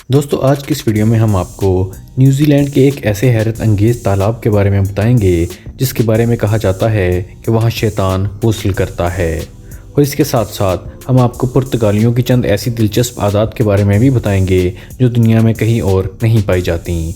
دوستو آج کی اس ویڈیو میں ہم آپ کو نیوزی لینڈ کے ایک ایسے حیرت انگیز تالاب کے بارے میں بتائیں گے جس کے بارے میں کہا جاتا ہے کہ وہاں شیطان غسل کرتا ہے، اور اس کے ساتھ ساتھ ہم آپ کو پرتگالیوں کی چند ایسی دلچسپ عادات کے بارے میں بھی بتائیں گے جو دنیا میں کہیں اور نہیں پائی جاتی۔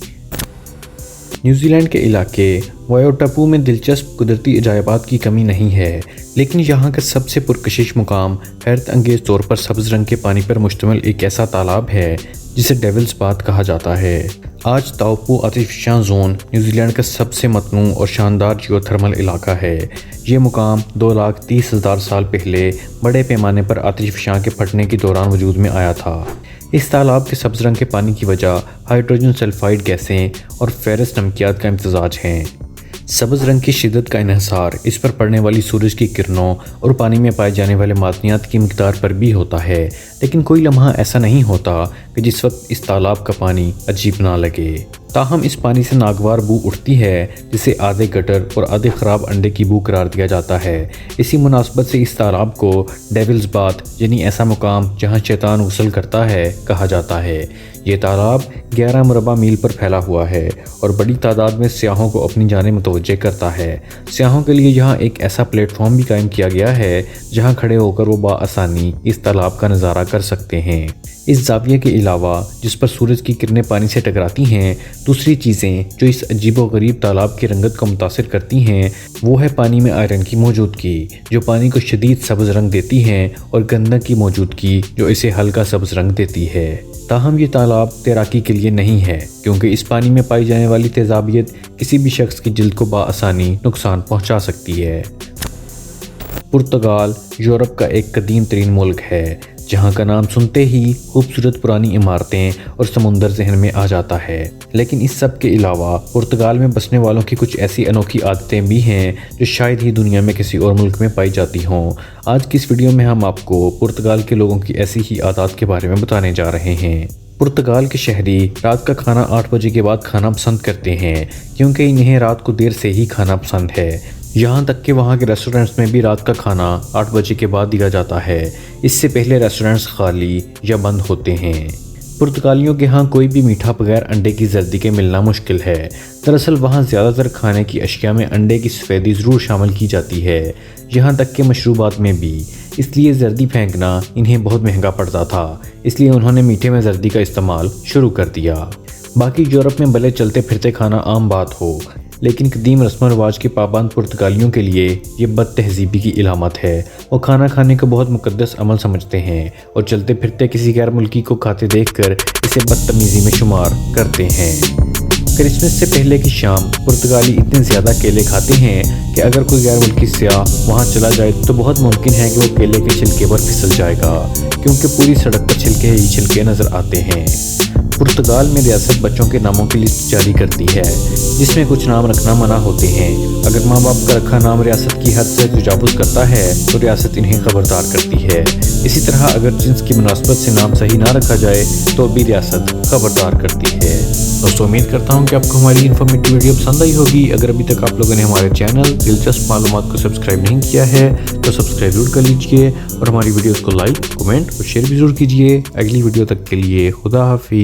نیوزی لینڈ کے علاقے وائوٹاپو میں دلچسپ قدرتی عجائبات کی کمی نہیں ہے، لیکن یہاں کا سب سے پرکشش مقام حیرت انگیز طور پر سبز رنگ کے پانی پر مشتمل ایک ایسا تالاب ہے جسے ڈیولز باتھ کہا جاتا ہے۔ آج تاؤپو آتشفشاں زون نیوزی لینڈ کا سب سے متنوع اور شاندار جیو تھرمل علاقہ ہے۔ یہ مقام 2,30,000 سال پہلے بڑے پیمانے پر آتشفشاں کے پھٹنے کے دوران وجود میں آیا تھا۔ اس تالاب کے سبز رنگ کے پانی کی وجہ ہائیڈروجن سلفائڈ گیسیں اور فیرس نمکیات کا امتزاج ہیں۔ سبز رنگ کی شدت کا انحصار اس پر پڑنے والی سورج کی کرنوں اور پانی میں پائے جانے والے معدنیات کی مقدار پر بھی ہوتا ہے، لیکن کوئی لمحہ ایسا نہیں ہوتا کہ جس وقت اس تالاب کا پانی عجیب نہ لگے۔ تاہم اس پانی سے ناگوار بو اٹھتی ہے جسے آدھے گٹر اور آدھے خراب انڈے کی بو قرار دیا جاتا ہے۔ اسی مناسبت سے اس تالاب کو ڈیولز باتھ یعنی ایسا مقام جہاں شیطان غسل کرتا ہے کہا جاتا ہے۔ یہ تالاب 11 مربع میل پر پھیلا ہوا ہے اور بڑی تعداد میں سیاحوں کو اپنی جانب متوجہ کرتا ہے۔ سیاحوں کے لیے یہاں ایک ایسا پلیٹ فارم بھی قائم کیا گیا ہے جہاں کھڑے ہو کر وہ بآسانی اس تالاب کا نظارہ کر سکتے ہیں۔ اس زاویے کے علاوہ جس پر سورج کی کرنیں پانی سے ٹکراتی ہیں، دوسری چیزیں جو اس عجیب و غریب تالاب کی رنگت کو متاثر کرتی ہیں وہ ہے پانی میں آئرن کی موجودگی جو پانی کو شدید سبز رنگ دیتی ہے، اور گندک کی موجودگی جو اسے ہلکا سبز رنگ دیتی ہے۔ تاہم یہ تالاب تیراکی کے لیے نہیں ہے کیونکہ اس پانی میں پائی جانے والی تیزابیت کسی بھی شخص کی جلد کو بآسانی نقصان پہنچا سکتی ہے۔ پرتگال یورپ کا ایک قدیم ترین ملک ہے جہاں کا نام سنتے ہی خوبصورت پرانی عمارتیں اور سمندر ذہن میں آ جاتا ہے، لیکن اس سب کے علاوہ پرتگال میں بسنے والوں کی کچھ ایسی انوکھی عادتیں بھی ہیں جو شاید ہی دنیا میں کسی اور ملک میں پائی جاتی ہوں۔ آج کی اس ویڈیو میں ہم آپ کو پرتگال کے لوگوں کی ایسی ہی عادات کے بارے میں بتانے جا رہے ہیں۔ پرتگال کے شہری رات کا کھانا 8 بجے کے بعد کھانا پسند کرتے ہیں کیونکہ انہیں رات کو دیر سے ہی کھانا پسند ہے۔ یہاں تک کہ وہاں کے ریسٹورنٹس میں بھی رات کا کھانا 8 بجے کے بعد دیا جاتا ہے، اس سے پہلے ریسٹورنٹس خالی یا بند ہوتے ہیں۔ پرتگالیوں کے ہاں کوئی بھی میٹھا بغیر انڈے کی زردی کے ملنا مشکل ہے۔ دراصل وہاں زیادہ تر کھانے کی اشیاء میں انڈے کی سفیدی ضرور شامل کی جاتی ہے، یہاں تک کہ مشروبات میں بھی، اس لیے زردی پھینکنا انہیں بہت مہنگا پڑتا تھا، اس لیے انہوں نے میٹھے میں زردی کا استعمال شروع کر دیا۔ باقی یورپ میں بھلے چلتے پھرتے کھانا عام بات ہو، لیکن قدیم رسم و رواج کے پابند پرتگالیوں کے لیے یہ بد تہذیبی کی علامت ہے۔ وہ کھانا کھانے کو بہت مقدس عمل سمجھتے ہیں اور چلتے پھرتے کسی غیر ملکی کو کھاتے دیکھ کر اسے بدتمیزی میں شمار کرتے ہیں۔ کرسمس سے پہلے کی شام پرتگالی اتنے زیادہ کیلے کھاتے ہیں کہ اگر کوئی غیر ملکی سیاح وہاں چلا جائے تو بہت ممکن ہے کہ وہ کیلے کے چھلکے پر پھسل جائے گا، کیونکہ پوری سڑک پر چھلکے ہی چھلکے نظر آتے ہیں۔ پرتگال میں ریاست بچوں کے ناموں کی لسٹ جاری کرتی ہے جس میں کچھ نام رکھنا منع ہوتے ہیں۔ اگر ماں باپ کا رکھا نام ریاست کی حد سے تجاوز کرتا ہے تو ریاست انہیں خبردار کرتی ہے۔ اسی طرح اگر جنس کی مناسبت سے نام صحیح نہ رکھا جائے تو بھی ریاست خبردار کرتی ہے۔ دوستو امید کرتا ہوں کہ آپ کو ہماری انفارمیٹیو ویڈیو پسند آئی ہوگی۔ اگر ابھی تک آپ لوگوں نے ہمارے چینل دلچسپ معلومات کو سبسکرائب نہیں کیا ہے تو سبسکرائب ضرور کر لیجئے، اور ہماری ویڈیوز کو لائک، کمنٹ اور شیئر بھی ضرور کیجئے۔ اگلی ویڈیو تک کے لیے خدا حافظ۔